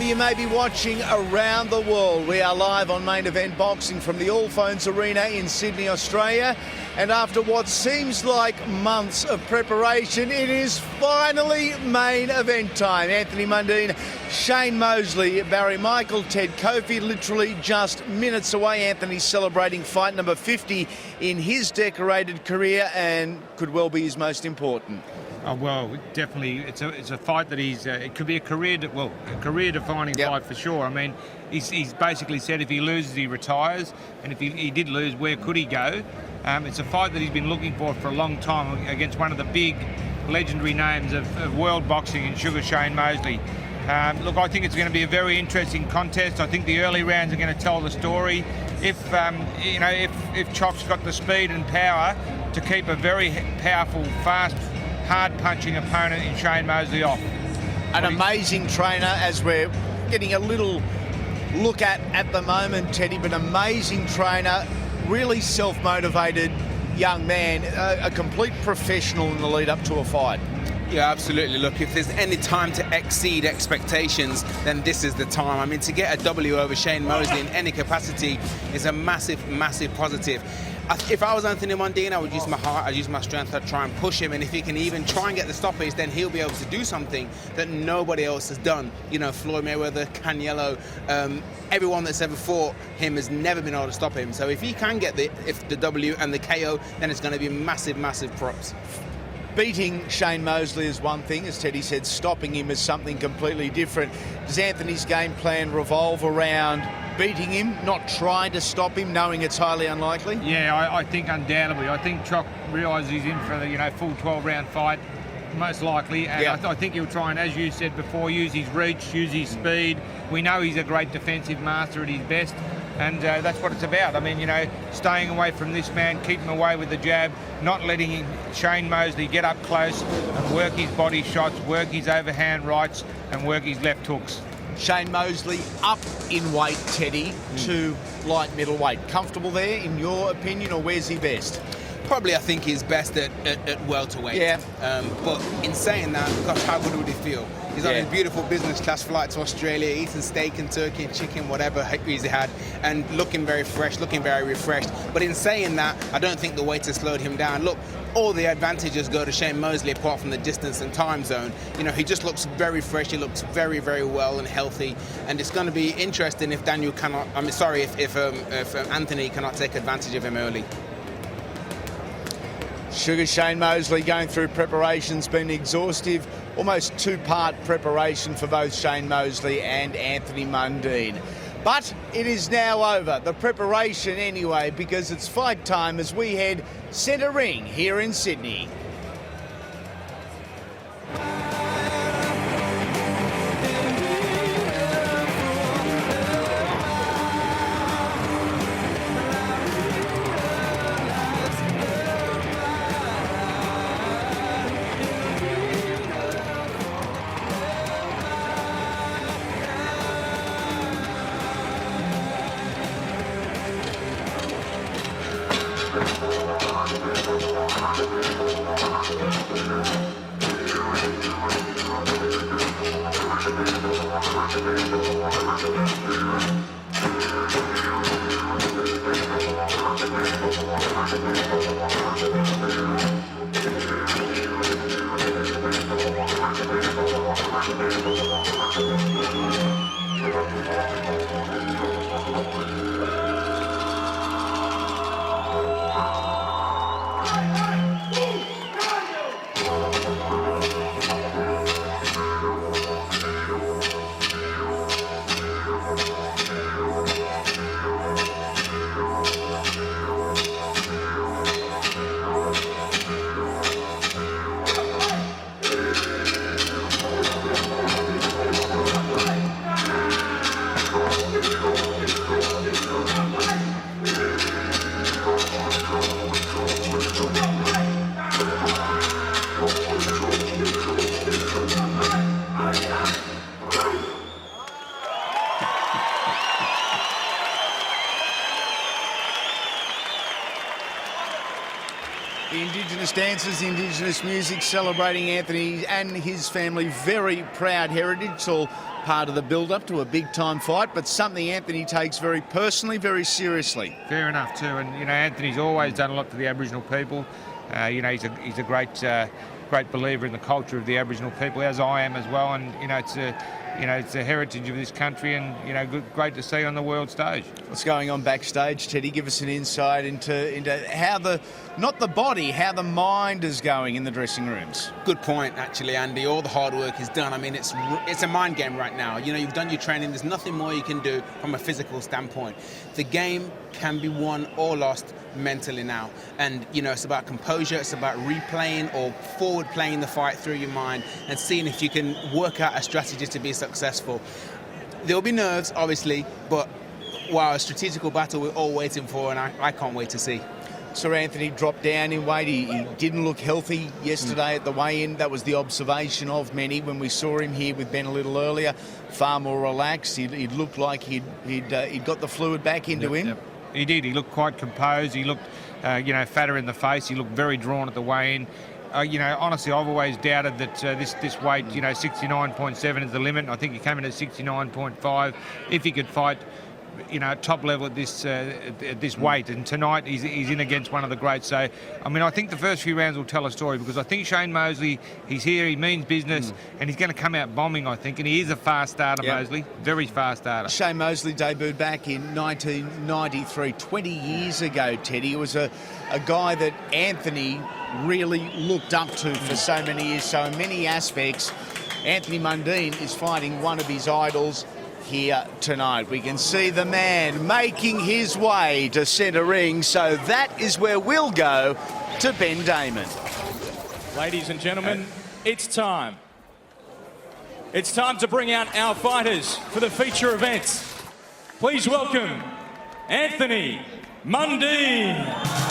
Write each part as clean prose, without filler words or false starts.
wherever you may be watching around the world. We are live on Main Event Boxing from the All Phones Arena in Sydney, Australia. And after what seems like months of preparation, it is finally main event time. Anthony Mundine, Shane Mosley, Barry Michael, Ted Kofi, literally just minutes away. Anthony's celebrating fight number 50 in his decorated career and could well be his most important. Oh, well, definitely, it's a fight that it could be a career-defining fight for sure. I mean, he's basically said if he loses, he retires, and if he did lose, where could he go? It's a fight that he's been looking for a long time against one of the big legendary names of world boxing in Sugar Shane Mosley. Look, I think it's going to be a very interesting contest. I think the early rounds are going to tell the story. If Choc's got the speed and power to keep a very powerful, fast, hard-punching opponent in Shane Mosley off. An amazing trainer, as we're getting a little look at the moment, Teddy, but amazing trainer, really self-motivated young man, a complete professional in the lead-up to a fight. Yeah, absolutely. Look, if there's any time to exceed expectations, then this is the time. I mean, to get a W over Shane Mosley in any capacity is a massive, massive positive. If I was Anthony Mundine, I would use my heart, I'd use my strength to try and push him, and if he can even try and get the stoppage, then he'll be able to do something that nobody else has done. You know, Floyd Mayweather, Canelo, everyone that's ever fought him has never been able to stop him. So if he can get the W and the KO, then it's going to be massive, massive props. Beating Shane Mosley is one thing, as Teddy said, stopping him is something completely different. Does Anthony's game plan revolve around beating him, not trying to stop him, knowing it's highly unlikely? Yeah, I think undoubtedly. I think Choc realises he's in for the full 12-round fight, most likely, and I think he'll try and, as you said before, use his reach, use his speed. We know he's a great defensive master at his best, and that's what it's about. I mean, staying away from this man, keep him away with the jab, not letting Shane Mosley get up close and work his body shots, work his overhand rights, and work his left hooks. Shane Mosley up in weight, Teddy, to light middleweight. Comfortable there, in your opinion, or where's he best? Probably, I think he's best at welterweight. Yeah. But in saying that, gosh, how good would he feel? He's on a beautiful business class flight to Australia, eating steak and turkey and chicken, whatever he's had, and looking very fresh, looking very refreshed. But in saying that, I don't think the weight has slowed him down. Look, all the advantages go to Shane Mosley apart from the distance and time zone. He just looks very fresh. He looks very, very well and healthy. And it's going to be interesting if if Anthony cannot take advantage of him early. Sugar Shane Mosley going through preparation's been exhaustive, almost two-part preparation for both Shane Mosley and Anthony Mundine. But it is now over, the preparation anyway, because it's fight time as we head centre ring here in Sydney. Indigenous dances, the Indigenous music, celebrating Anthony and his family. Very proud heritage. It's all part of the build-up to a big-time fight, but something Anthony takes very personally, very seriously. Fair enough too, and Anthony's always done a lot for the Aboriginal people. He's a great believer in the culture of the Aboriginal people, as I am as well. And it's the heritage of this country, and great to see on the world stage. What's going on backstage, Teddy? Give us an insight into how not the body, how the mind is going in the dressing rooms. Good point, actually, Andy. All the hard work is done. I mean, it's a mind game right now. You've done your training. There's nothing more you can do from a physical standpoint. The game can be won or lost mentally now, and it's about composure. It's about replaying or forward playing the fight through your mind and seeing if you can work out a strategy to be successful. There'll be nerves, obviously, but wow, a strategical battle we're all waiting for, and I can't wait to see. Sir Anthony dropped down in weight. He didn't look healthy yesterday at the weigh-in. That was the observation of many when we saw him here with Ben a little earlier. Far more relaxed. He looked like he'd got the fluid back into him. Yep. He did. He looked quite composed. He looked, fatter in the face. He looked very drawn at the weigh-in. Honestly, I've always doubted that this weight, 69.7 is the limit. I think he came in at 69.5. If he could fight, top level at this weight, and tonight he's in against one of the greats. So, I think the first few rounds will tell a story, because I think Shane Mosley, he's here, he means business, and he's going to come out bombing, I think, and he is a fast starter, yep. Mosley, very fast starter. Shane Mosley debuted back in 1993, 20 years ago, Teddy. He was a guy that Anthony really looked up to for so many years. So in many aspects, Anthony Mundine is fighting one of his idols here tonight. We can see the man making his way to centre ring, so that is where we'll go to Ben Damon. Ladies and gentlemen, it's time. It's time to bring out our fighters for the feature events. Please welcome Anthony Mundine.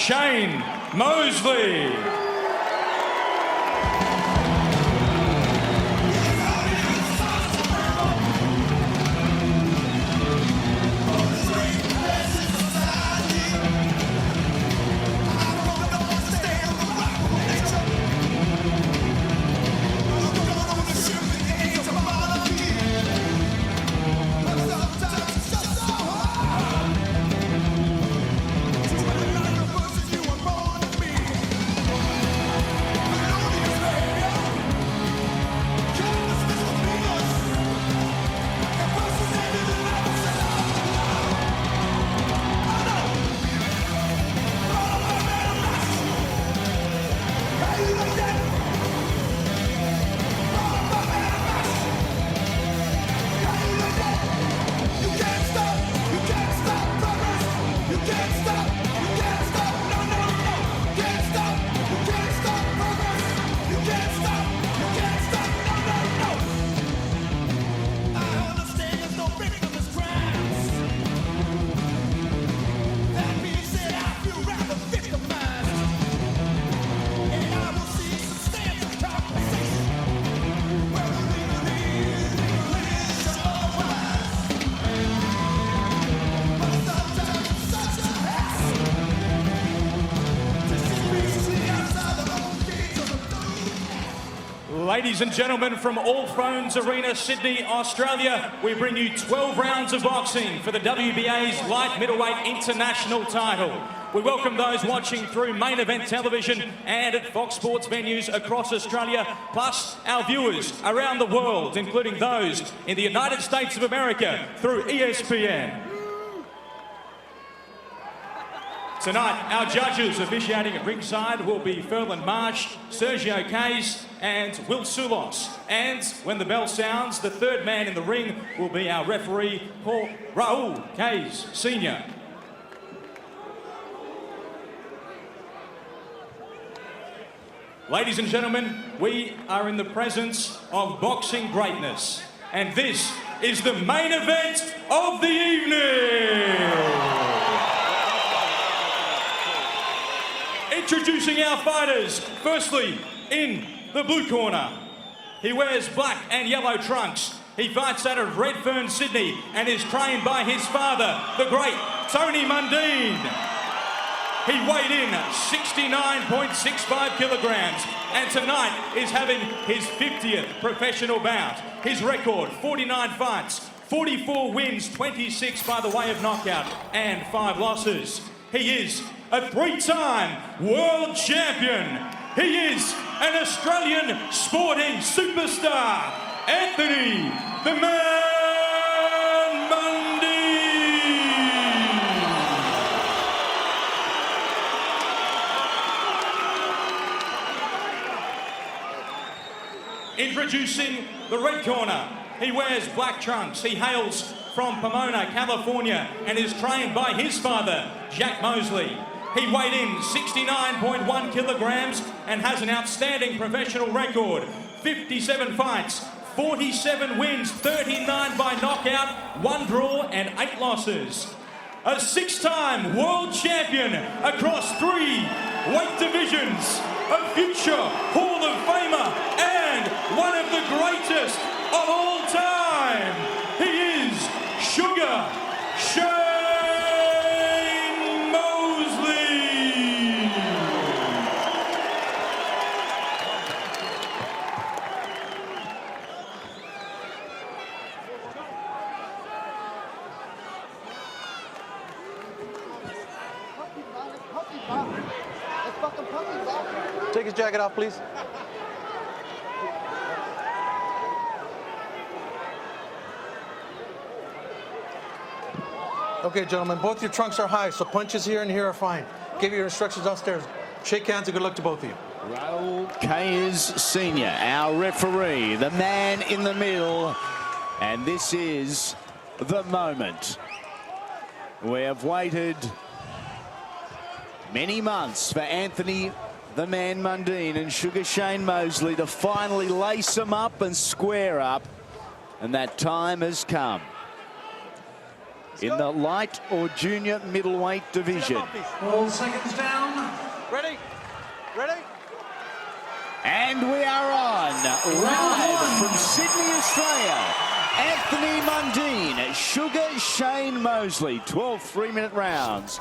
Shane Mosley. Ladies and gentlemen, from All Thrones Arena, Sydney, Australia, we bring you 12 rounds of boxing for the WBA's light middleweight international title. We welcome those watching through main event television and at Fox Sports venues across Australia, plus our viewers around the world, including those in the United States of America through ESPN. Tonight, our judges officiating at ringside will be Ferland Marsh, Sergio Kays and Will Sulos. And when the bell sounds, the third man in the ring will be our referee, Raul Kays Sr. Ladies and gentlemen, we are in the presence of boxing greatness. And this is the main event of the evening. Introducing our fighters, firstly, in the blue corner. He wears black and yellow trunks. He fights out of Redfern, Sydney, and is trained by his father, the great Tony Mundine. He weighed in 69.65 kilograms, and tonight is having his 50th professional bout. His record, 49 fights, 44 wins, 26 by the way of knockout, and 5 losses. He is a 3-time world champion. He is an Australian sporting superstar, Anthony "The Man" Mundine. Introducing the red corner. He wears black trunks. He hails from Pomona, California, and is trained by his father, Jack Mosley. He weighed in 69.1 kilograms and has an outstanding professional record. 57 fights, 47 wins, 39 by knockout, 1 draw and 8 losses. A 6-time world champion across 3 weight divisions. A future Hall of Famer and one of the greatest of all time. He is Sugar Shane Mosley. Take his jacket off, please. Okay, gentlemen, both your trunks are high, so punches here and here are fine. Give your instructions downstairs. Shake hands and good luck to both of you. Raul Kays Sr., our referee, the man in the middle. And this is the moment. We have waited many months for Anthony "The Man" Mundine and Sugar Shane Mosley to finally lace them up and square up. And that time has come. in the light or junior middleweight division. All seconds down. Ready? Ready? And we are on, live from Sydney, Australia. Anthony Mundine, Sugar Shane Mosley, 12 3-minute rounds.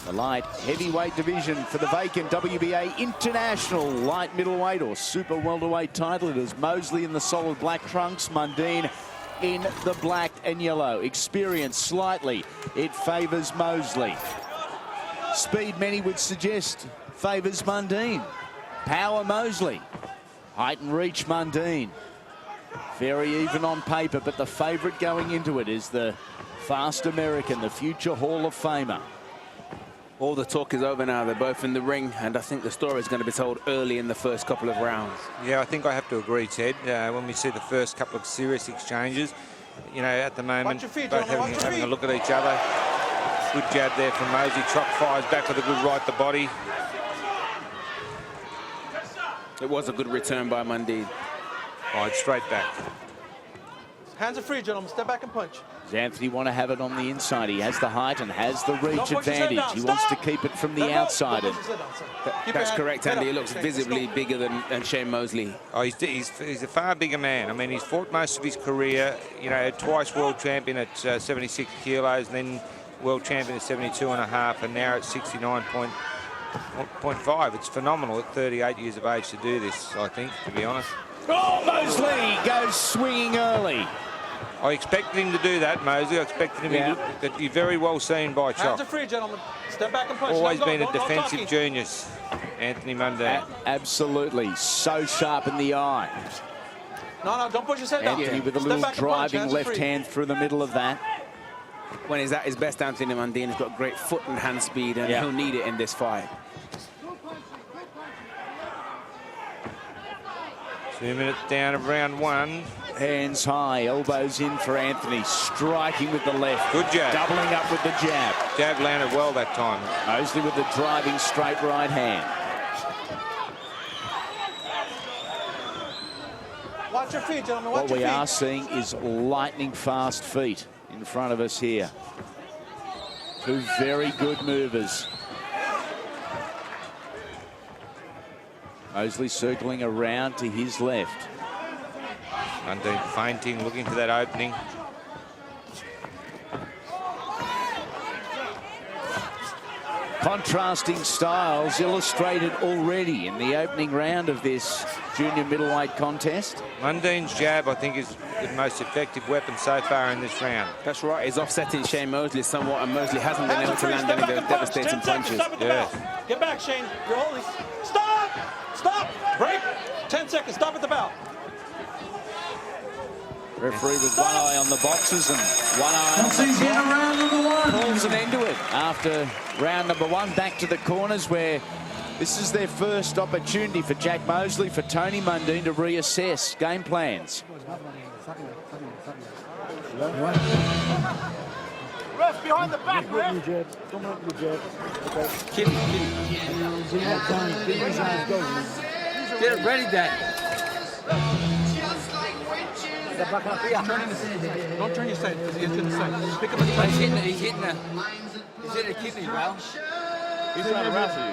The light heavyweight division for the vacant WBA International light middleweight or super welterweight title. It is Mosley in the solid black trunks, Mundine in the black and yellow. Experience slightly, it favours Mosley. Speed, many would suggest, favours Mundine. Power, Mosley. Height and reach, Mundine. Very even on paper, but the favourite going into it is the fast American, the future Hall of Famer. All the talk is over now. They're both in the ring, and I think the story is going to be told early in the first couple of rounds. Yeah, I think I have to agree, Ted. When we see the first couple of serious exchanges, you know, at the moment, both having a look at each other. Good jab there from Mosley. Trot fires back with a good right to body. It was a good return by Mundine. Right, straight back. Hands are free, gentlemen. Step back and punch. Does Anthony want to have it on the inside? He has the height and has the reach advantage. He wants to keep it from the outside. That's correct, Andy. He looks visibly bigger than Shane Mosley. Oh, he's a far bigger man. I mean, he's fought most of his career, you know, twice world champion at 76 kilos, and then world champion at 72.5, and now at 69.5. It's phenomenal at 38 years of age to do this, I think, to be honest. Oh, Mosley goes swinging early. I expected him to do that, Mosley. I expected him to be very well seen by Chop. Hands are free, gentlemen. Step back and punch. Always been a defensive genius, Anthony Mundine. Absolutely. So sharp in the eye. No, don't push your head down. Anthony with a little driving left hand through the middle of that. When he's at his best, Anthony Mundine has got great foot and hand speed, and he'll need it in this fight. 2 minutes down of round one. Hands high, elbows in for Anthony, striking with the left. Good jab. Doubling up with the jab. Jab landed well that time. Mosley with the driving straight right hand. Watch your feet, gentlemen. What Watch your we feet. are seeing is lightning fast feet in front of us here. Two very good movers. Mosley circling around to his left. Mundine feinting, looking for that opening. Contrasting styles illustrated already in the opening round of this junior middleweight contest. Mundine's jab, I think, is the most effective weapon so far in this round. That's right. He's offsetting Shane Mosley somewhat, and Mosley hasn't been able to land any of those devastating punches. Yeah. Get back, Shane. You're holding. Stop! Stop! Break! 10 seconds. Stop at the bell. Referee with one eye on the boxes and one eye on the clock. Pulls an end to it after round number one. Back to the corners where this is their first opportunity for Jack Mosley, for Tony Mundine to reassess game plans. Ref, behind the back, ref. Don't make the jab. Get ready, Dad. Don't turn your side. He's to the side. Pick up the side. He's hitting the kidney, bro. He's trying to wrestle you.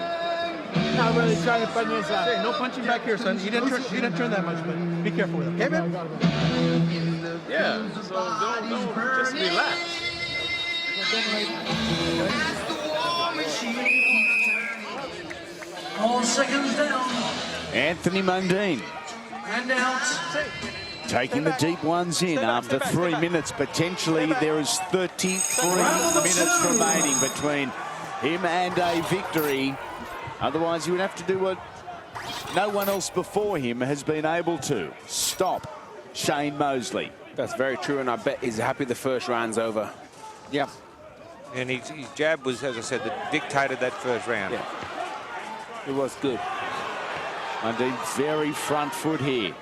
Not really trying to punch inside. Hey, no punching back here, son. He didn't turn that much, but be careful with him. Okay, man? Yeah, so don't just relax. All seconds down. Anthony Mundine And out. taking the deep ones in after 3 minutes. Potentially there is 33 minutes remaining between him and a victory. Otherwise he would have to do what no one else before him has been able to: stop Shane Mosley. That's very true, and I bet he's happy the first round's over. Yeah. And his jab was, as I said, that dictated that first round. Yeah. It was good. Mundine very front foot here.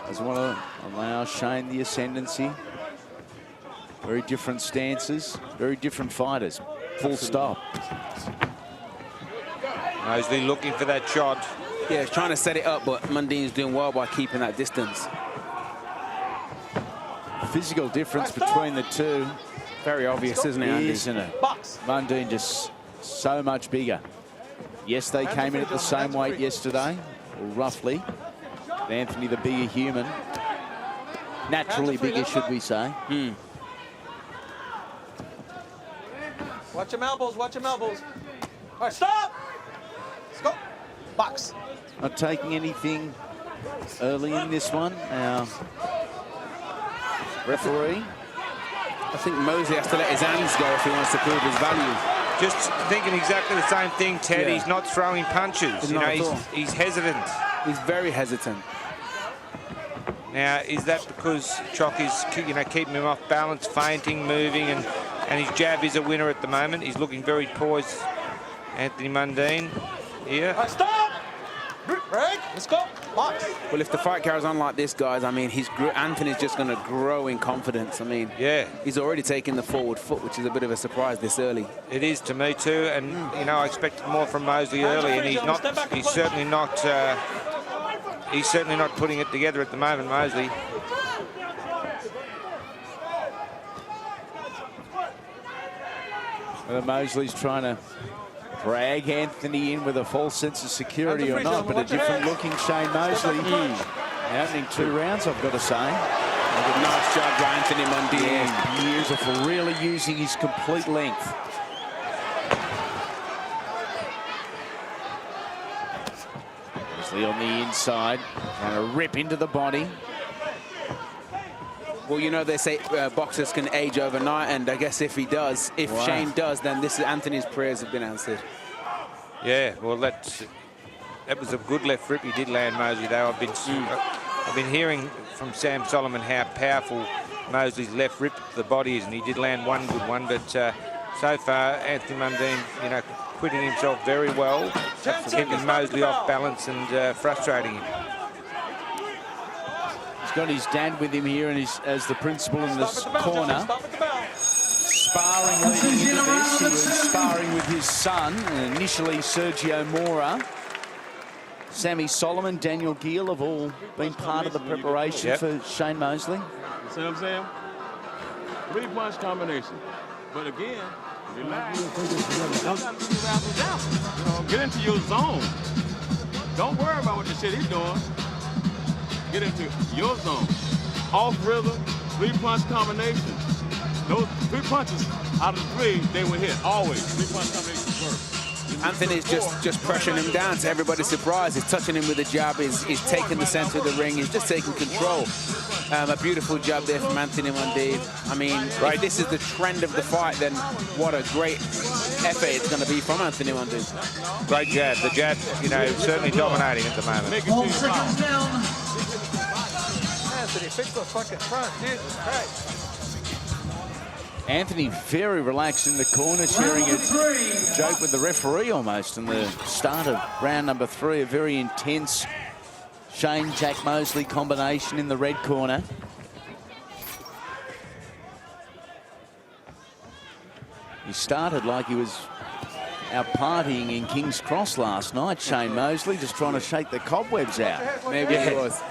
Doesn't want to allow Shane the ascendancy. Very different stances, very different fighters. Full stop. Mosley looking for that shot. Yeah, he's trying to set it up, but Mundine's doing well by keeping that distance. physical difference between the two. Very obvious, isn't it, Andy? Isn't it? Mundine just so much bigger. Yes, they came in at the same weight yesterday, or roughly. Anthony, the bigger human. Naturally bigger, should we say. Watch him elbows, watch him elbows. All right, stop! Let's go. Box. Not taking anything early in this one. Now, referee. I think Mosley has to let his hands go if he wants to prove his value. Just thinking exactly the same thing, Ted. Yeah. He's not throwing punches. You know, he's hesitant. He's very hesitant. Now, is that because Chock is, you know, keeping him off balance, feinting, moving, and his jab is a winner at the moment. He's looking very poised, Anthony Mundine here. All right, stop! Break. Let's go. Box. Well, if the fight carries on like this, guys, I mean, Anthony's just going to grow in confidence. I mean, yeah, he's already taken the forward foot, which is a bit of a surprise this early. It is to me too, and you know, I expected more from Mosley early, and he's not. He's certainly not. He's certainly not putting it together at the moment, Mosley. Whether Mosley's trying to drag Anthony in with a false sense of security or not, but a different looking Shane Mosley. Opening 2 rounds, I've got to say. Nice job by Anthony Mundine. Yeah, beautiful, really using his complete length. Mosley on the inside, trying to rip into the body. Well, you know, they say boxers can age overnight, and I guess if he does, if Shane does, then this is Anthony's prayers have been answered. Yeah, well, that was a good left rip he did land, Mosley, though. I've been hearing from Sam Solomon how powerful Mosley's left rip to the body is, and he did land one good one, but so far, Anthony Mundine, you know, quitting himself very well, keeping Mosley off balance and frustrating him. He's got his dad with him here, and he's as the principal in this corner. Sparring leading into this. He was sparring with his son, and initially Sergio Mora. Sammy Solomon, Daniel Gill have all been part of the preparation for Shane Mosley. You see what I'm saying? 3-punch combination. But again, relax. You know, get into your zone. Don't worry about what the shit he's doing. Get into your zone. Off rhythm, 3-punch combination. Those 3 punches out of the 3, they will hit. Always. 3-punch combinations work. Anthony's just pressuring him down to everybody's surprise. He's touching him with a jab. He's taking the center of the ring. He's just taking control. A beautiful jab there from Anthony Mundine. I mean, if this is the trend of the fight, then what a great effort it's going to be from Anthony Mundine. Great jab. The jab, you know, certainly dominating at the moment. 12 seconds down. Anthony, fix the fucking front. Jesus Christ. Anthony very relaxed in the corner, sharing a joke with the referee almost in the start of round number 3. A very intense Shane-Jack Mosley combination in the red corner. He started like he was out partying in King's Cross last night, Shane Mosley, just trying to shake the cobwebs out. Maybe he was.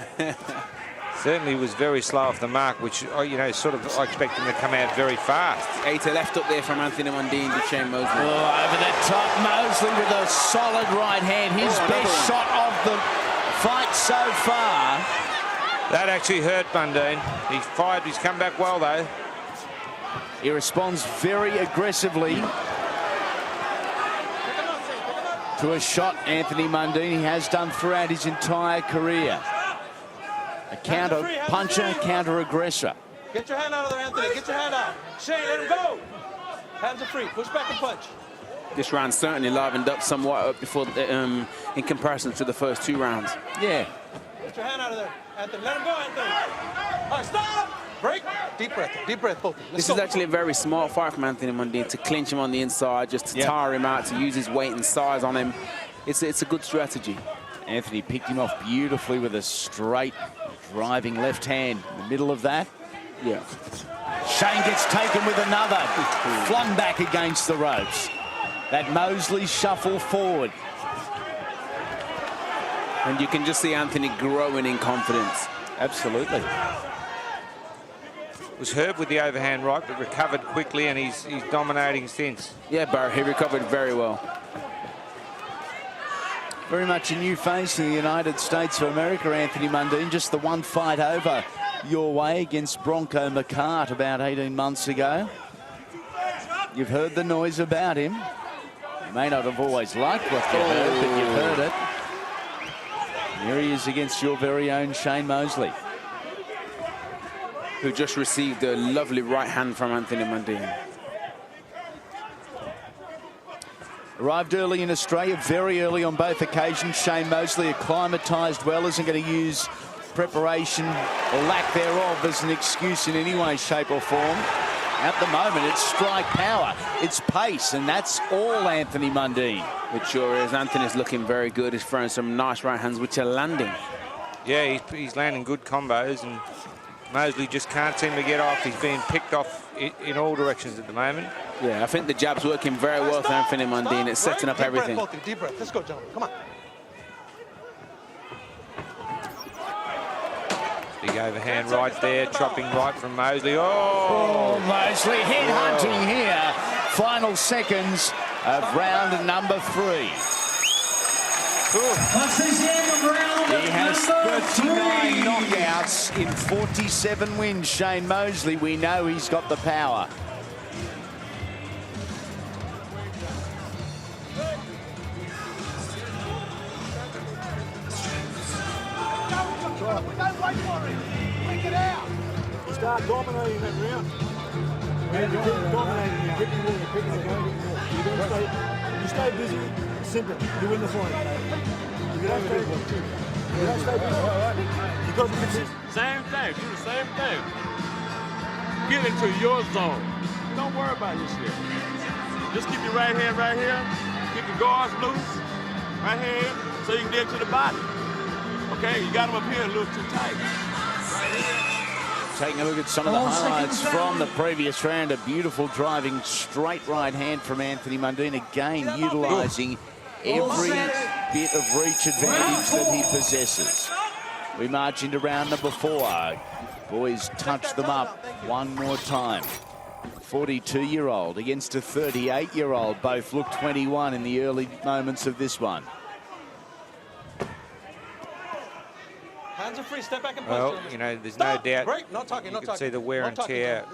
Certainly was very slow off the mark, which, you know, sort of I expect him to come out very fast. 8 to left up there from Anthony Mundine to Shane Mosley. Oh, over the top, Mosley with a solid right hand. His best shot of the fight so far. That actually hurt Mundine. He's fired, he's come back well, though. He responds very aggressively to a shot Anthony Mundine he has done throughout his entire career. A counter puncher, counter aggressor. Get your hand out of there, Anthony. Get your hand out. Shane, let him go. Hands are free. Push back and punch. This round certainly livened up somewhat up before, in comparison to the first 2 rounds. Yeah. Get your hand out of there, Anthony. Let him go, Anthony. All right, stop. Break. Deep breath, both. This is actually a very smart fight from Anthony Mundine to clinch him on the inside, just to tire him out, to use his weight and size on him. It's a good strategy. Anthony picked him off beautifully with a straight driving left hand in the middle of that. Yeah. Shane gets taken with another. Flung back against the ropes. That Mosley shuffle forward. And you can just see Anthony growing in confidence. Absolutely. was hurt with the overhand right, but recovered quickly, and he's dominating since. Yeah, Barrett, he recovered very well. Very much a new face in the United States of America, Anthony Mundine. Just the one fight over your way against Bronco McCart about 18 months ago. You've heard the noise about him. You may not have always liked what you heard, but you've heard it. Here he is against your very own Shane Mosley, Who just received a lovely right hand from Anthony Mundine. Arrived early in Australia, very early on both occasions. Shane Mosley acclimatised well, isn't going to use preparation or lack thereof as an excuse in any way, shape or form. At the moment, it's strike power, it's pace, and that's all Anthony Mundine. It sure is. Anthony's looking very good. He's throwing some nice right hands, which are landing. Yeah, he's landing good combos, and Mosley just can't seem to get off. He's being picked off in all directions at the moment. Yeah, I think the jab's working very well for Anthony Mundine. It's setting up everything. Deep breath. Let's go, gentlemen. Come on. Big overhand right there, chopping right from Mosley. Oh, Mosley head-hunting here. Final seconds of round number 3. He has 39 knockouts in 47 wins. Shane Mosley, we know he's got the power. Start dominating that round. Dominating now. You stay busy, simple. You win the fight. You don't stay busy. You got to be consistent. Same thing. Do the same thing. Get into your zone. Don't worry about this shit. Just keep your right hand right here. Keep your guards loose. Right hand, so you can get to the body. Okay, you got him up here a little too tight. Right here. Taking a look at some of the highlights from the previous round. A beautiful driving straight right hand from Anthony Mundine. Again, utilising every bit of reach advantage that he possesses. We march into round number 4. Boys touch them up one more time. 42-year-old against a 38-year-old. Both look 21 in the early moments of this one. Hands are free. Step back and punch. well, you know, there's no doubt. Break. Not talking. You Not can talking. see the wear and tear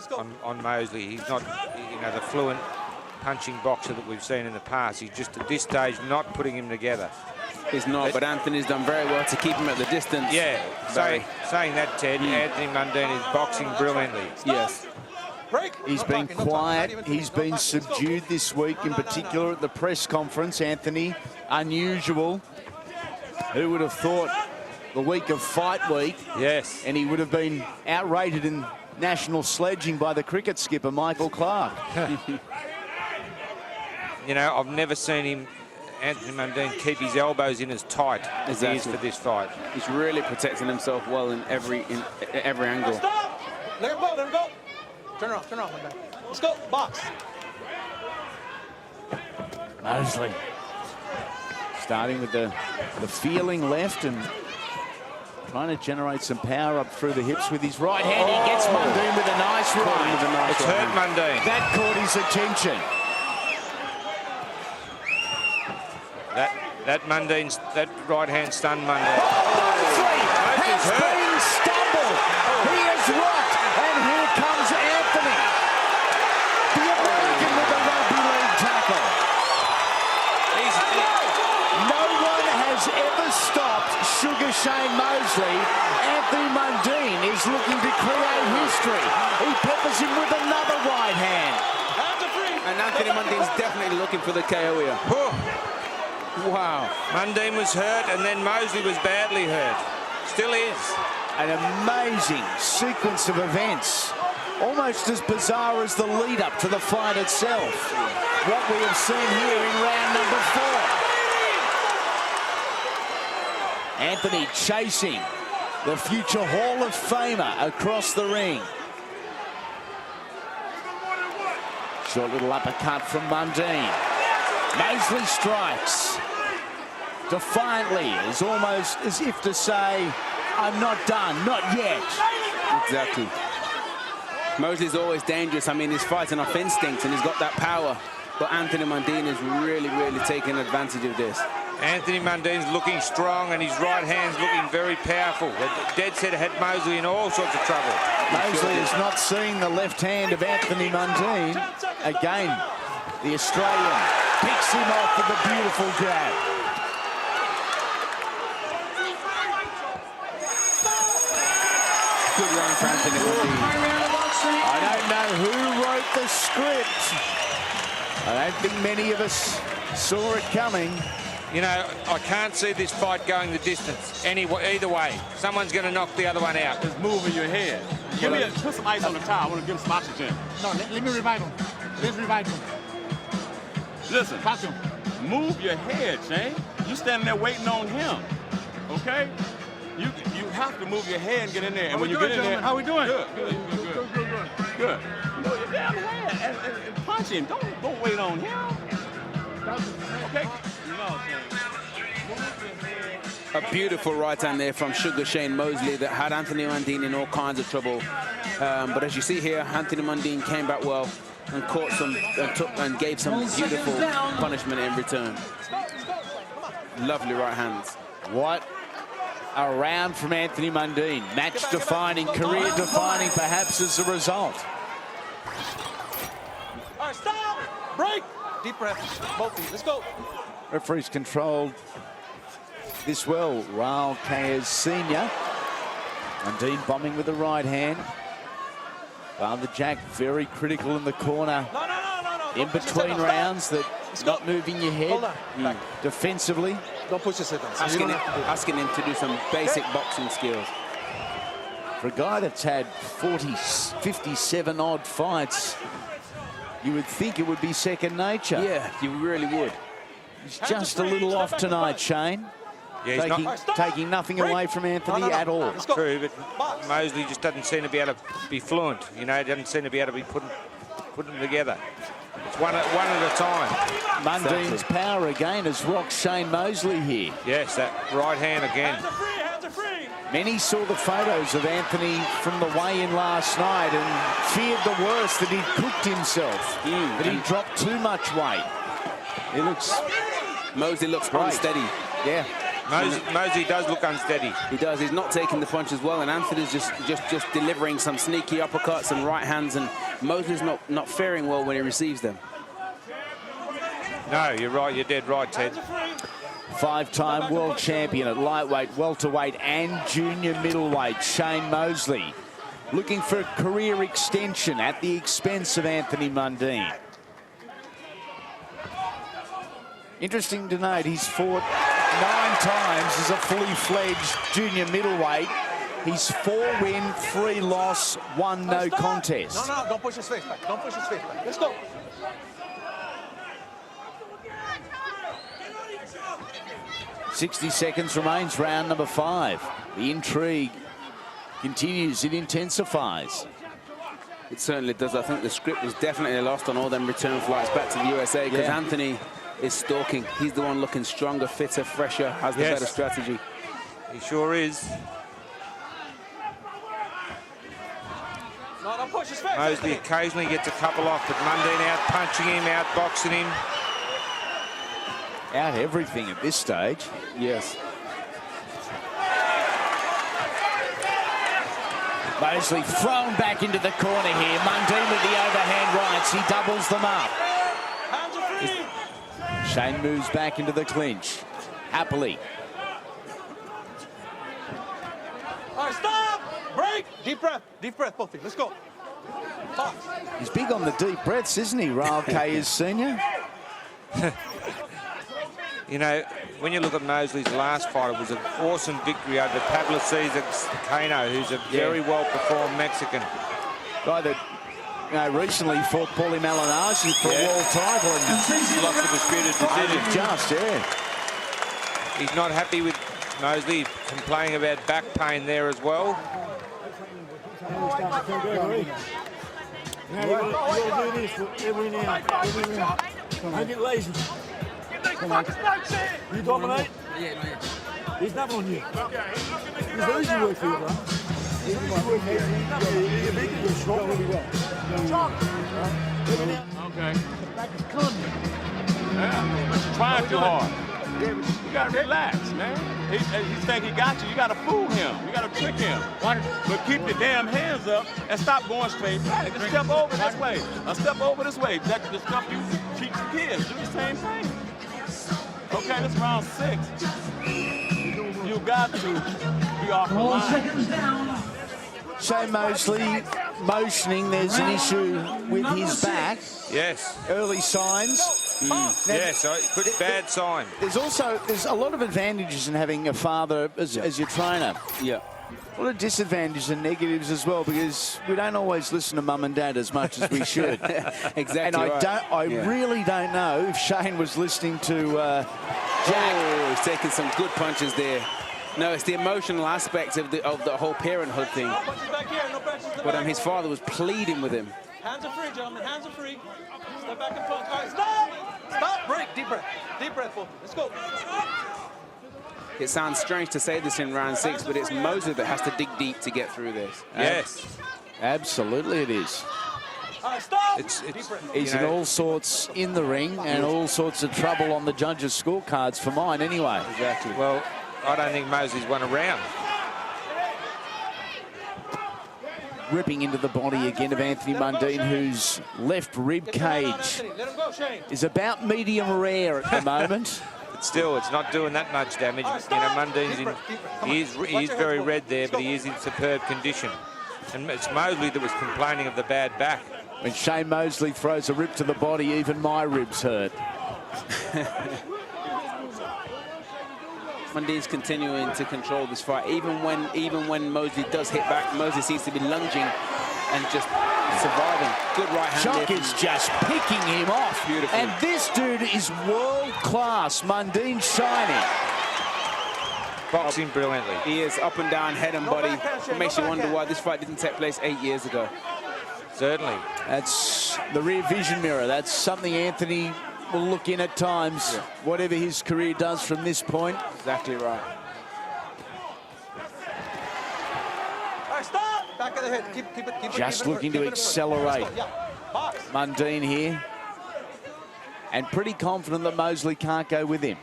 on Mosley. He's not, you know, the fluent punching boxer that we've seen in the past. He's just at this stage not putting him together. He's not, but Anthony's done very well to keep him at the distance. Yeah, saying that, Ted, Anthony Mundine is boxing brilliantly. Yes. Break. He's been quiet. He's been subdued this week, in particular at the press conference. Anthony, unusual. Who would have thought the week of fight week? Yes. And he would have been outrated in national sledging by the cricket skipper, Michael Clark. You know, I've never seen him, Anthony Mundine, keep his elbows in as tight as he is for this fight. He's really protecting himself well in every angle. Stop. Let him go. Let him go. Turn around. Turn around. Let's go. Box. Mosley starting with the feeling left and trying to generate some power up through the hips with his right hand. He gets Mundine with a nice right. It's hurt Mundine. That caught his attention. That right hand stunned Mundine. Mosley has been stumbled. He is rocked, and here comes Anthony, the American with a rugby league tackle. No one has ever stopped Sugar Shane Mosley. Anthony Mundine is looking to create history. He peppers him with another right hand. And Anthony Mundine's definitely looking for the KO here. Wow. Mundine was hurt, and then Mosley was badly hurt. Still is. An amazing sequence of events. Almost as bizarre as the lead-up to the fight itself. What we have seen here in round number 4. Anthony chasing the future Hall of Famer across the ring. Short little uppercut from Mundine. Mosley strikes defiantly, as almost as if to say, I'm not done, not yet. Exactly. Mosley's always dangerous. I mean, he's fighting off instinct and he's got that power. But Anthony Mundine is really, really taking advantage of this. Anthony Mundine's looking strong and his right hand's looking very powerful. Dead set had Mosley in all sorts of trouble. Mosley is not seeing the left hand of Anthony Mundine. Again, the Australian picks him off with a beautiful jab. Good run for Anthony Mundine. I don't know who wrote the script. I don't think many of us saw it coming. You know, I can't see this fight going the distance either way. Someone's going to knock the other one out. Just moving your head. Put some ice on the towel. I want to give him some oxygen. No, let me revive him. Let's revive him. Listen, Catch him. move your head, Shane. You standing there waiting on him, okay? You have to move your head and get in there. And when you get in there, how we doing? Good. Move your damn head and punch him. Don't wait on him. Okay? A beautiful right hand there from Sugar Shane Mosley that had Anthony Mundine in all kinds of trouble. But as you see here, Anthony Mundine came back well and caught some and gave some beautiful punishment in return. Lovely right hands. What a round from Anthony Mundine. Match-defining, career-defining, perhaps as a result. All right, stop! Break! Deep breath. Both of you. Let's go. Referee's controlled this well. Raul Caes Sr. Mundine bombing with the right hand. Father Jack very critical in the corner. No. In between rounds, that not moving your head. Hold on. Defensively. Don't push your head down. Asking him to do some basic boxing skills. For a guy that's had 57 odd fights, you would think it would be second nature. Yeah, you really would. He's just a little off tonight, Shane. Yeah, taking nothing away from Anthony at all. True, but Mosley just doesn't seem to be able to be fluent. You know, he doesn't seem to be able to be putting them together. It's one at a time. Mundine's power again has rocked Shane Mosley here. Yes, that right hand again. Hands are free. Many saw the photos of Anthony from the weigh-in last night and feared the worst, that he'd cooked himself, that he dropped too much weight. Mosley looks unsteady. Yeah. Mosley does look unsteady. He does. He's not taking the punches well, and Anthony's just delivering some sneaky uppercuts and right hands, and Mosley's not faring well when he receives them. No, you're right. You're dead right, Ted. Five-time world champion at lightweight, welterweight and junior middleweight, Shane Mosley, looking for a career extension at the expense of Anthony Mundine. Interesting to note, he's fought 9 times as a fully fledged junior middleweight. He's 4 win, 3 loss, 1 no contest. No, don't push his face back. Don't push his face back. Let's go. $60 remains, round number 5. The intrigue continues, it intensifies. It certainly does. I think the script was definitely lost on all them return flights back to the USA, because Anthony is stalking. He's the one looking stronger, fitter, fresher, has the better strategy. He sure is. No, don't push his face. Mosley occasionally gets a couple off, but Mundine out punching him, out boxing him. Out everything at this stage. Yes. Mosley thrown back into the corner here. Mundine with the overhand rights. He doubles them up. Hands are free. Shane moves back into the clinch. Happily. All right, stop. Break. Deep breath, both of you. Let's go. Pause. He's big on the deep breaths, isn't he, Raul Caes Sr.? You know, when you look at Mosley's last fight, it was an awesome victory over Pablo Cesar Cano, who's a very well-performed Mexican. Guy that recently fought Paulie Malignaggi for a world title and lots of disputed decisions. He's not happy with Mosley, complaining about back pain there as well. Don't get lazy. Come on. You dominate? He's never on you. He's easy work for you, bro. Okay. Yeah, but you're trying too hard. You gotta relax, man. He think he got you. You gotta fool him. You gotta trick him. But keep your damn hands up and stop going straight back. Just step over this way. Step over this way. That's the stuff you teach the kids. Do the same thing. Okay, this round 6. You got to be off the line. Shane Mosley motioning. There's an issue with his back. Yes. Early signs. Yes, bad sign. There's a lot of advantages in having a father as your trainer. Yeah. A lot of disadvantages and negatives as well, because we don't always listen to mum and dad as much as we should. Exactly. And I really don't know if Shane was listening to Jack. Oh, he's taking some good punches there. No, it's the emotional aspect of the whole parenthood thing. But his father was pleading with him. Hands are free, gentlemen. Hands are free. Step back and punch. All right, stop! Stop! Break. Deep breath. Deep breath, folks. Let's go. It sounds strange to say this in round 6, but it's Mosley that has to dig deep to get through this. Yes. Absolutely it is. All right, stop! He's in all sorts in the ring and all sorts of trouble on the judges' scorecards for mine anyway. Exactly. Well, I don't think Mosley's won a round. Ripping into the body again of Anthony Mundine, whose left rib cage is about medium rare at the moment. But still, it's not doing that much damage. You know, Mundine's he is very red there, but he is in superb condition. And it's Mosley that was complaining of the bad back. When Shane Mosley throws a rip to the body, even my ribs hurt. Mundine's continuing to control this fight. Even when Mosley does hit back, Mosley seems to be lunging and just surviving. Good right hand. Chuck is just picking him off. Beautiful. And this dude is world class. Mundine shining. Boxing brilliantly. He is up and down, head and body. It makes you wonder why this fight didn't take place 8 years ago. Certainly. That's the rear vision mirror. That's something Anthony will look in at times, whatever his career does from this point. Exactly right. All right, stop! Back of the head. Keep it. Just looking to accelerate. Mundine here. And pretty confident that Mosley can't go with him.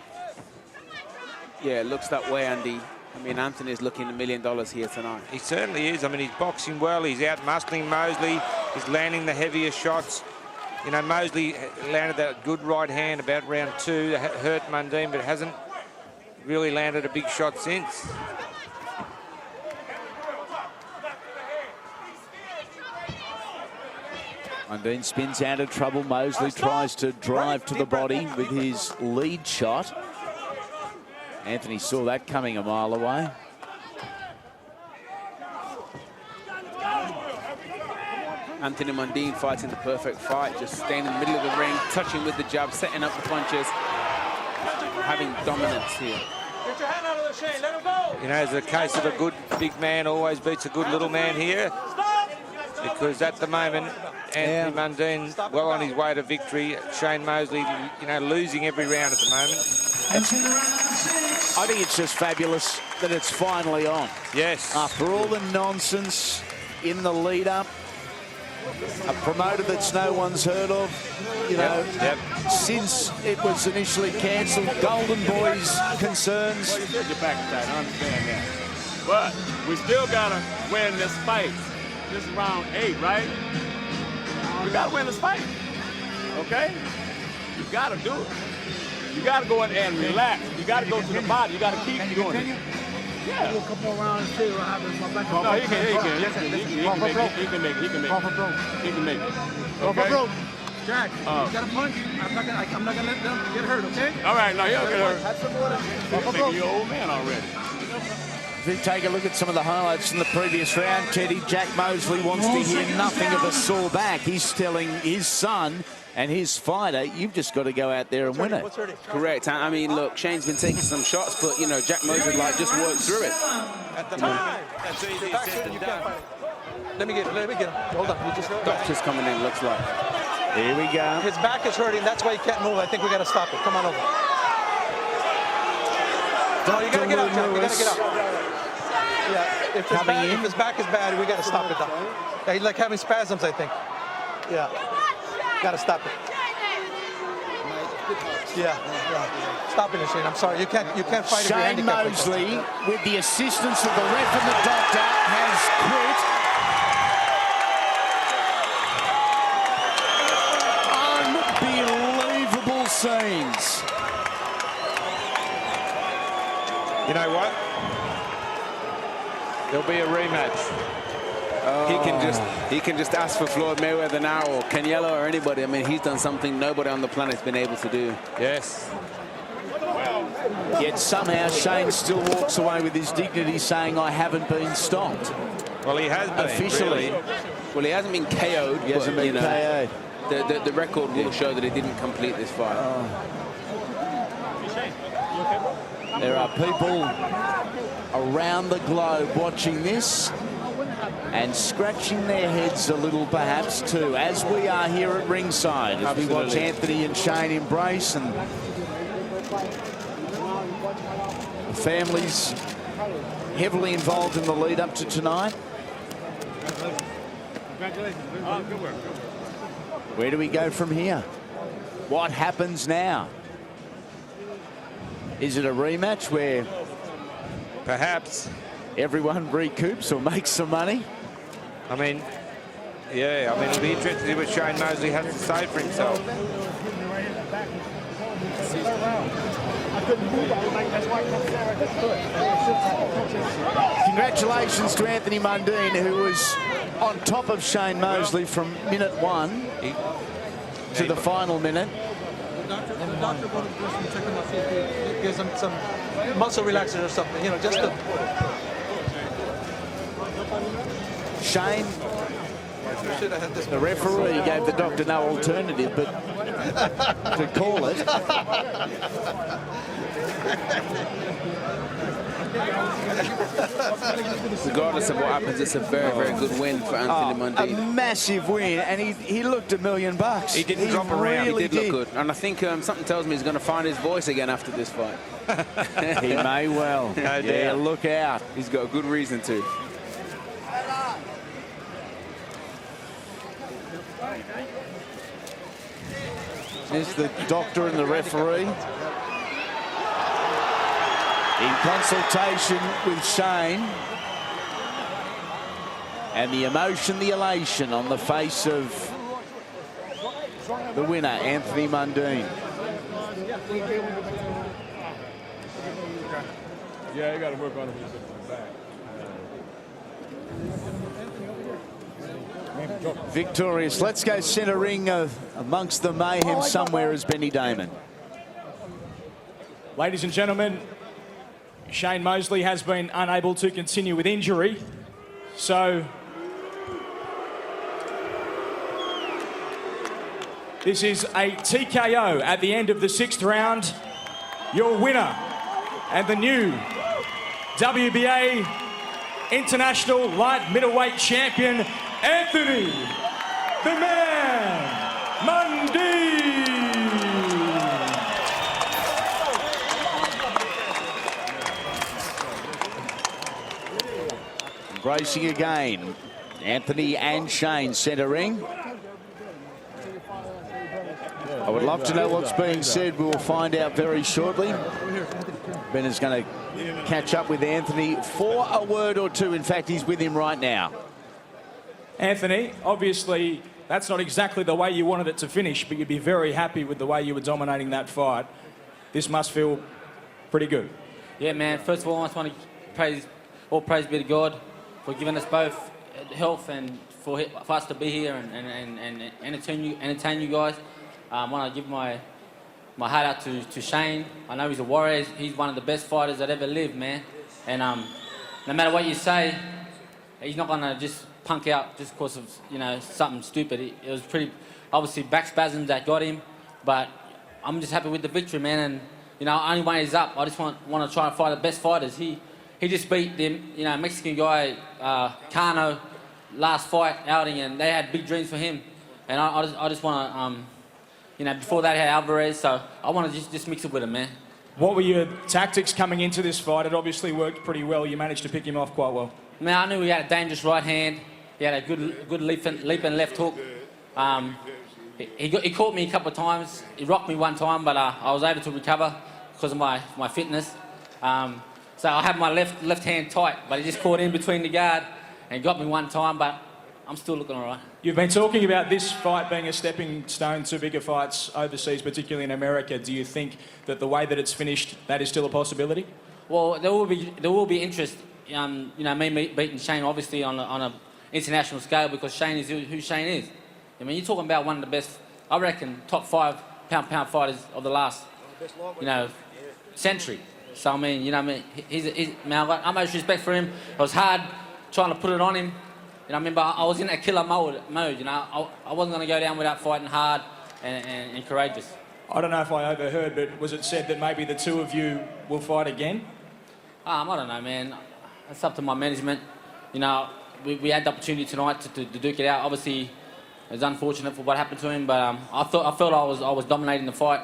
Yeah, it looks that way, Andy. I mean, Anthony's looking $1 million here tonight. He certainly is. I mean, he's boxing well. He's out-muscling Mosley. He's landing the heavier shots. You know, Mosley landed that good right hand about round 2. That hurt Mundine, but hasn't really landed a big shot since. Mundine spins out of trouble. Mosley tries to drive to the body with his lead shot. Anthony saw that coming a mile away. Anthony Mundine fighting the perfect fight, just staying in the middle of the ring, touching with the jab, setting up the punches, having dominance here. Get your hand out of there, Shane. Let him go. You know, it's a case of a good big man always beats a good little man here. Because at the moment, Anthony Mundine well on his way to victory. Shane Mosley, you know, losing every round at the moment. I think it's just fabulous that it's finally on. Yes. After all the nonsense in the lead-up, a promoter that's no one's heard of, you know, since it was initially cancelled, Golden Boy's concerns. Your back tight, I understand that. But we still gotta win this fight. This is round 8, right? We gotta win this fight. Okay? You gotta do it. You gotta go in there and relax. You gotta go to the body. You gotta keep doing it. Yeah. Do a couple more rounds and see what happens. My back. No, he can make it. He can make it. Go for Okay? broke. Jack, you got a punch. I'm not gonna let them get hurt, okay? All right, now he'll get hurt. Have some water. Maybe you're an old man already. If you take a look at some of the highlights from the previous round, Teddy, Jack Mosley wants to hear nothing of a sore back. He's telling his son and his fighter, you've just got to go out there and win it. Correct. I mean, look, Shane's been taking some shots, but, you know, Jack Mosley, like, just worked through it. At the time. That's easy said than done. Let me get him. Hold on. Doctor's coming in, looks like. Here we go. His back is hurting. That's why he can't move. I think we got to stop it. Come on over. No, you got to get out, Jack. You got to get out. Yeah. If his back is bad, we got to stop it, though. Yeah, he's like having spasms, I think. Yeah. Got to stop it. Yeah. Stop it, Shane. I'm sorry. You can't fight if you're Shane handicapped. Mosley, with the assistance of the ref and the doctor, has quit. Unbelievable scenes. You know what? There'll be a rematch. He can just ask for Floyd Mayweather now, or Canelo, or anybody. I mean, he's done something nobody on the planet's been able to do. Yes. Yet somehow Shane still walks away with his dignity, saying, I haven't been stopped. Well, he has been. Officially. Really. Well, he hasn't been KO'd. He hasn't been KO'd. The record will show that he didn't complete this fight. There are people around the globe watching this and scratching their heads a little perhaps too, as we are here at ringside, as we watch Anthony and Shane embrace, and the families heavily involved in the lead up to tonight. Where do we go from here? What happens now? Is it a rematch where perhaps everyone recoups or makes some money? I mean, yeah, I mean, it'll be interesting to see what Shane Mosley has to say for himself. Congratulations to Anthony Mundine, who was on top of Shane Mosley from minute 1 to the final minute. The doctor will just check him out, see if he gives him some muscle relaxers or something, you know, just to... Shane, the referee gave the doctor no alternative but to call it. Regardless of what happens, it's a very, very good win for Anthony Mundine. A massive win, and he looked $1 million. He didn't drop around. Really He did look good, and I think something tells me he's going to find his voice again after this fight. He may well. Yeah, look out. He's got a good reason to. There's the doctor and the referee in consultation with Shane, and the emotion, the elation on the face of the winner, Anthony Mundine. Yeah, you got to work on it back. Victorious. Let's go centre ring amongst the mayhem somewhere as Benny Damon. Ladies and gentlemen, Shane Mosley has been unable to continue with injury. So this is a TKO at the end of the 6th round. Your winner and the new WBA International Light Middleweight Champion, Anthony "The Man" Mundine. Embracing again, Anthony and Shane centre ring. I would love to know what's being said. We will find out very shortly. Ben is going to catch up with Anthony for a word or two. In fact, he's with him right now. Anthony, obviously, that's not exactly the way you wanted it to finish, but you'd be very happy with the way you were dominating that fight. This must feel pretty good. Yeah, man. First of all, I just want to praise be to God for giving us both health and for us to be here and entertain you guys. I want to give my hat out to Shane. I know he's a warrior. He's one of the best fighters that ever lived, man. And no matter what you say, he's not going to just punk out just because of, you know, something stupid. It was pretty, obviously, back spasms that got him. But I'm just happy with the victory, man. And, you know, only when he's up, I just want to try and fight the best fighters. He just beat the, you know, Mexican guy, Cano, last fight outing, and they had big dreams for him. And I just want to, you know, before that, I had Alvarez, so I want to just mix it with him, man. What were your tactics coming into this fight? It obviously worked pretty well. You managed to pick him off quite well. Man, I knew he had a dangerous right hand. He had a good leaping left hook. He caught me a couple of times. He rocked me one time, but I was able to recover because of my fitness. So I had my left hand tight, but he just caught in between the guard and got me one time, but I'm still looking all right. You've been talking about this fight being a stepping stone to bigger fights overseas, particularly in America. Do you think that the way that it's finished, that is still a possibility? Well, there will be interest. Me beating Shane obviously on a international scale because Shane is who Shane is. I mean, you're talking about one of the best, I reckon, top 5 pound fighters of the last, century. So I mean, he's man, I've got utmost respect for him. It was hard trying to put it on him. I remember I was in that killer mode. I wasn't going to go down without fighting hard and courageous. I don't know if I overheard, but was it said that maybe the two of you will fight again? I don't know, man. It's up to my management. We had the opportunity tonight to duke it out. Obviously, it was unfortunate for what happened to him, but I felt I was dominating the fight.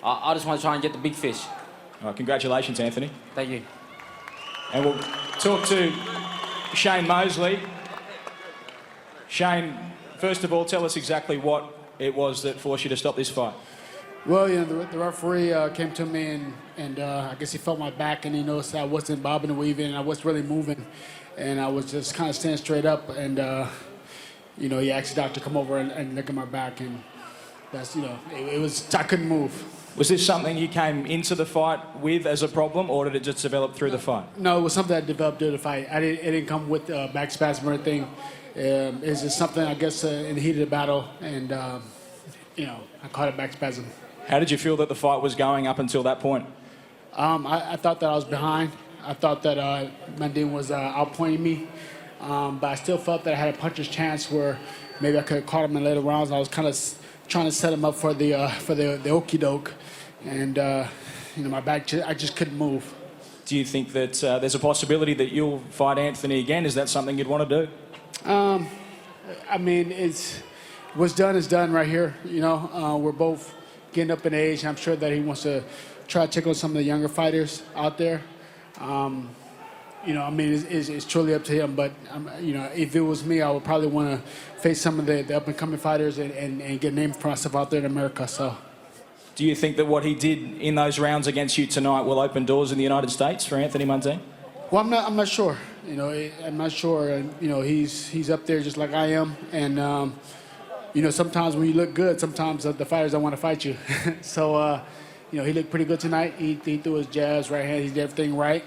I just want to try and get the big fish. All right, congratulations, Anthony. Thank you. And we'll talk to Shane Mosley. Shane, first of all, tell us exactly what it was that forced you to stop this fight. Well, the referee came to me and I guess he felt my back and he noticed I wasn't bobbing and weaving and I wasn't really moving. And I was just kind of standing straight up and, he asked the doctor to come over and look at my back and that's, it was, I couldn't move. Was this something you came into the fight with as a problem or did it just develop through the fight? No, it was something that developed through the fight. It didn't come with back spasm or anything. It's just something, I guess, in the heat of the battle and, I caught a back spasm. How did you feel that the fight was going up until that point? I thought that I was behind. I thought that Mundine was outpointing me, but I still felt that I had a puncher's chance where maybe I could have caught him in later rounds. I was kind of trying to set him up for the okie doke, and my back, I just couldn't move. Do you think that there's a possibility that you'll fight Anthony again? Is that something you'd want to do? I mean, what's done is done right here. We're both getting up in age, and I'm sure that he wants to try to tickle some of the younger fighters out there. It's truly up to him. But if it was me, I would probably want to face some of the up and coming fighters and get a name for myself out there in America. So, do you think that what he did in those rounds against you tonight will open doors in the United States for Anthony Mundine? Well, I'm not sure. I'm not sure. And he's up there just like I am. And sometimes when you look good, sometimes the fighters don't want to fight you. So, he looked pretty good tonight. He threw his jabs, right hand. He did everything right.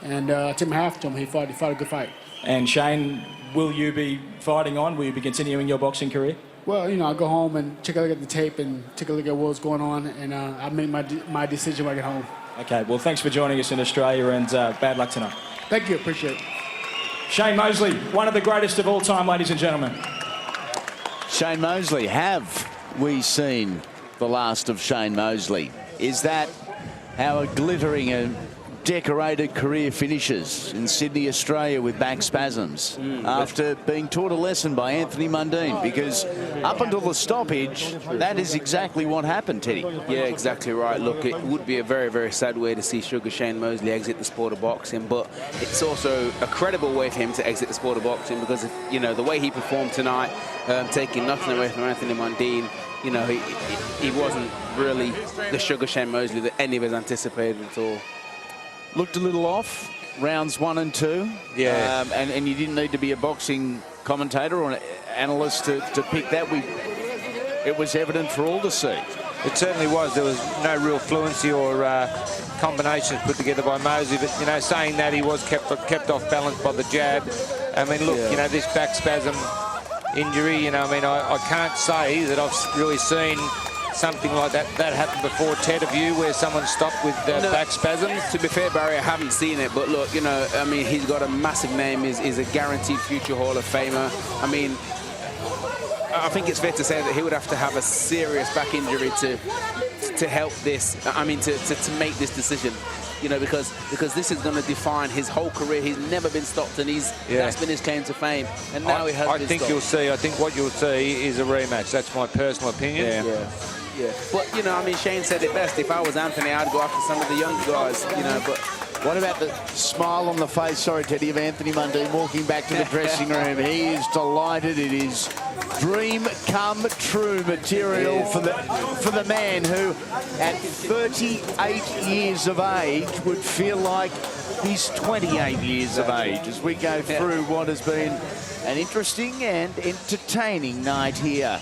And I took him half to him. He fought a good fight. And Shane, will you be fighting on? Will you be continuing your boxing career? Well, I'll go home and take a look at the tape and take a look at what's going on. And I'll make my decision when I get home. Okay, well, thanks for joining us in Australia and bad luck tonight. Thank you. Appreciate it. Shane Mosley, one of the greatest of all time, ladies and gentlemen. Shane Mosley, have we seen the last of Shane Mosley? Is that how a glittering and decorated career finishes in Sydney, Australia with back spasms after being taught a lesson by Anthony Mundine? Because up until the stoppage, that is exactly what happened, Teddy. Yeah, exactly right. Look, it would be a very, very sad way to see Sugar Shane Mosley exit the sport of boxing, but it's also a credible way for him to exit the sport of boxing because, the way he performed tonight, taking nothing away from Anthony Mundine, he wasn't really the Sugar Shane Mosley that any of us anticipated at all. Looked a little off, rounds 1 and 2. Yeah. And you didn't need to be a boxing commentator or an analyst to pick that. It was evident for all to see. It certainly was. There was no real fluency or combinations put together by Mosley. But, saying that, he was kept off balance by the jab. I mean, look, this back spasm injury, I can't say that I've really seen something like that happened before. Ted, of you, where someone stopped with back spasms? To be fair, Barry, I haven't seen it, but look, he's got a massive name. He's a guaranteed future Hall of Famer. I think it's fair to say that he would have to have a serious back injury to help this. To make this decision. Because this is going to define his whole career. He's never been stopped, and that's been his claim to fame. And now he has been stopped. I think what you'll see is a rematch. That's my personal opinion. Yeah. But Shane said it best. If I was Anthony, I'd go after some of the younger guys. But What about the smile on the face, sorry, Teddy, of Anthony Mundine walking back to the dressing room? He is delighted. It is dream come true material for the man who, at 38 years of age, would feel like he's 28 years of age as we go through what has been an interesting and entertaining night here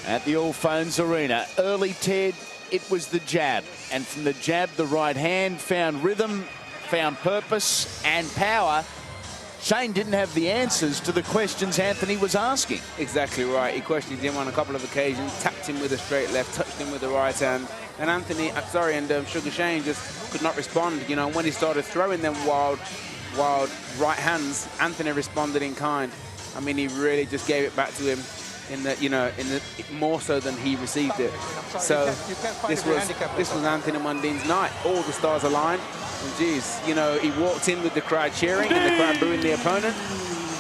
at the All Phones Arena. Early, Ted, it was the jab, and from the jab, the right hand found rhythm, found purpose and power. Shane didn't have the answers to the questions Anthony was asking. Exactly right. He questioned him on a couple of occasions, tapped him with a straight left, touched him with the right hand, and Sugar Shane just could not respond. You know, when he started throwing them wild right hands, Anthony responded in kind. I mean, he really just gave it back to him in the more so than he received it. So this was Anthony Mundine's night. All the stars aligned. And geez, you know, he walked in with the crowd cheering and the crowd booing the opponent.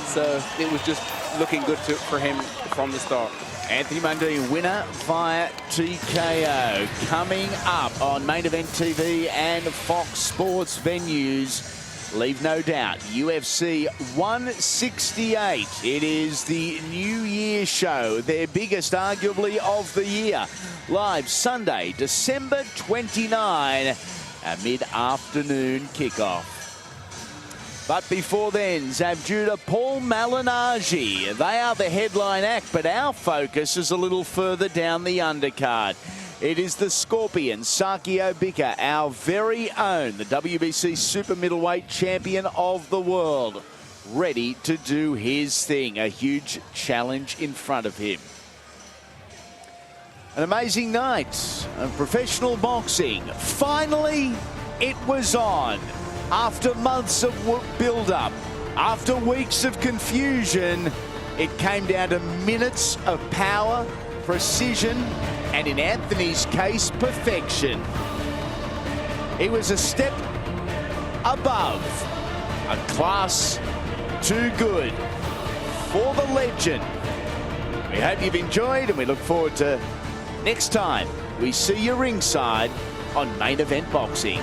So it was just looking good for him from the start. Anthony Mundine, winner via TKO, coming up on Main Event TV and Fox Sports venues. Leave no doubt, UFC 168. It is the New Year show, their biggest arguably of the year. Live Sunday, December 29, a mid-afternoon kickoff. But before then, Zabjuda, Paul Malignaggi. They are the headline act, but our focus is a little further down the undercard. It is the Scorpion, Saki Obika, our very own, the WBC Super Middleweight Champion of the world, ready to do his thing. A huge challenge in front of him. An amazing night of professional boxing. Finally, it was on. After months of build-up, after weeks of confusion, it came down to minutes of power, precision, and in Anthony's case, perfection. He was a step above, a class too good for the legend. We hope you've enjoyed, and we look forward to next time we see you ringside on Main Event Boxing.